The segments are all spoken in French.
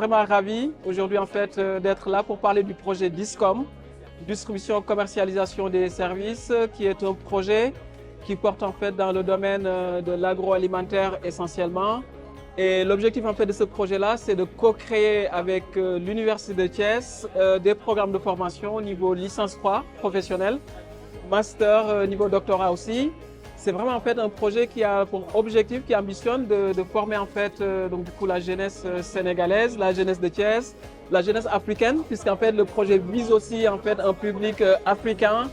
vraiment ravi aujourd'hui en fait d'être là pour parler du projet DISCOM, distribution commercialisation des services, qui est un projet qui porte en fait dans le domaine de l'agroalimentaire essentiellement. Et l'objectif en fait de ce projet-là, c'est de co-créer avec l'Université de Thiès des programmes de formation au niveau licence 3 professionnelle, master niveau doctorat aussi. C'est vraiment en fait un projet qui a pour objectif, qui ambitionne de former en fait donc du coup la jeunesse sénégalaise, la jeunesse de Thiès, la jeunesse africaine, puisqu'en fait le projet vise aussi en fait un public africain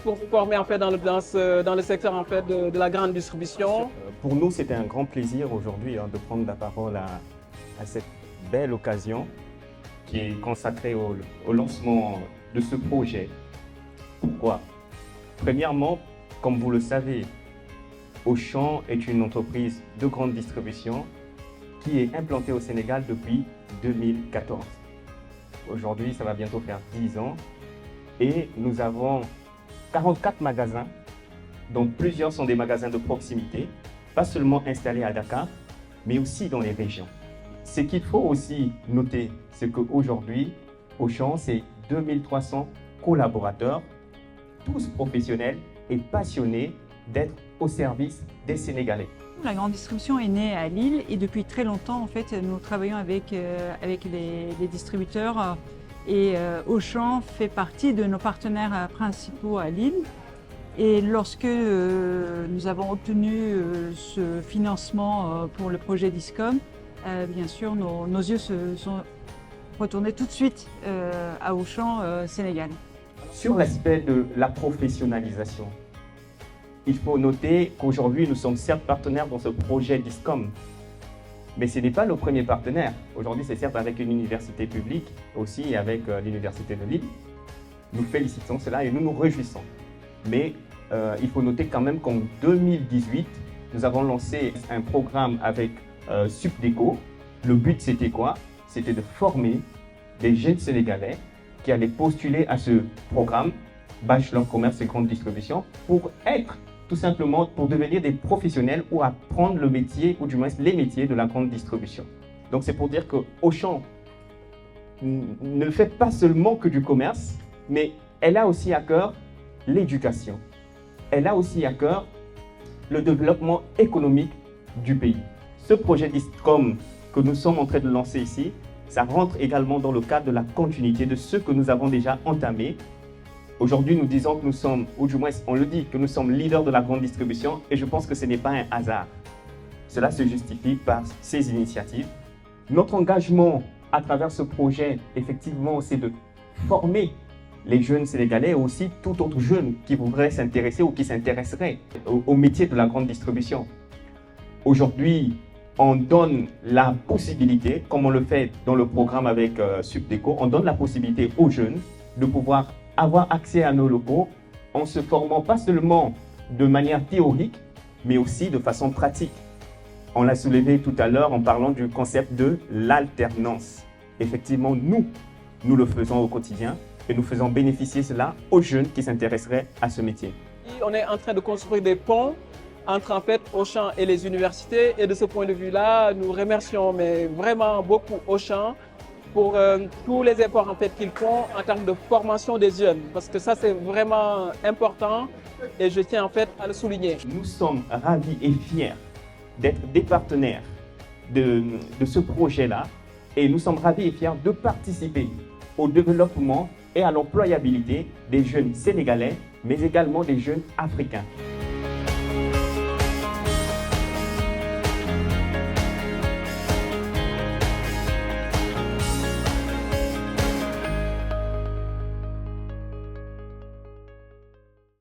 pour former en fait dans le secteur en fait de la grande distribution. Pour nous, c'était un grand plaisir aujourd'hui de prendre la parole à cette belle occasion qui est consacrée au lancement de ce projet. Pourquoi? Premièrement, comme vous le savez, Auchan est une entreprise de grande distribution qui est implantée au Sénégal depuis 2014. Aujourd'hui, ça va bientôt faire 10 ans et nous avons 44 magasins, dont plusieurs sont des magasins de proximité, pas seulement installés à Dakar, mais aussi dans les régions. Ce qu'il faut aussi noter, c'est qu'aujourd'hui, Auchan, c'est 2300 collaborateurs, tous professionnels et passionnés d'être au service des Sénégalais. La grande distribution est née à Lille et depuis très longtemps, en fait, nous travaillons avec les distributeurs et Auchan fait partie de nos partenaires principaux à Lille. Et lorsque nous avons obtenu ce financement pour le projet DISCOM, bien sûr, nos yeux se sont retournés tout de suite à Auchan Sénégal. Sur l'aspect de la professionnalisation, il faut noter qu'aujourd'hui, nous sommes certes partenaires dans ce projet DISCOM, mais ce n'est pas le premier partenaire. Aujourd'hui, c'est certes avec une université publique, aussi avec l'Université de Lille. Nous félicitons cela et nous nous réjouissons. Mais il faut noter quand même qu'en 2018, nous avons lancé un programme avec Supdeco. Le but, c'était quoi? C'était de former des jeunes Sénégalais qui allaient postuler à ce programme Bachelor Commerce et Grande Distribution pour être tout simplement pour devenir des professionnels ou apprendre le métier ou du moins les métiers de la grande distribution. Donc c'est pour dire que Auchan ne fait pas seulement que du commerce, mais elle a aussi à cœur l'éducation. Elle a aussi à cœur le développement économique du pays. Ce projet DISCOM que nous sommes en train de lancer ici, ça rentre également dans le cadre de la continuité de ce que nous avons déjà entamé. Aujourd'hui, nous disons que nous sommes, ou du moins on le dit, que nous sommes leaders de la grande distribution et je pense que ce n'est pas un hasard. Cela se justifie par ces initiatives. Notre engagement à travers ce projet, effectivement, c'est de former les jeunes Sénégalais et aussi tout autre jeune qui voudrait s'intéresser ou qui s'intéresserait au métier de la grande distribution. Aujourd'hui, on donne la possibilité, comme on le fait dans le programme avec Supdeco, on donne la possibilité aux jeunes de pouvoir avoir accès à nos locaux en se formant pas seulement de manière théorique, mais aussi de façon pratique. On l'a soulevé tout à l'heure en parlant du concept de l'alternance. Effectivement, nous le faisons au quotidien et nous faisons bénéficier cela aux jeunes qui s'intéresseraient à ce métier. On est en train de construire des ponts entre en fait Auchan et les universités et de ce point de vue-là, nous remercions mais vraiment beaucoup Auchan pour tous les efforts en fait qu'ils font en termes de formation des jeunes, parce que ça c'est vraiment important et je tiens en fait à le souligner. Nous sommes ravis et fiers d'être des partenaires de ce projet-là et nous sommes ravis et fiers de participer au développement et à l'employabilité des jeunes sénégalais, mais également des jeunes africains.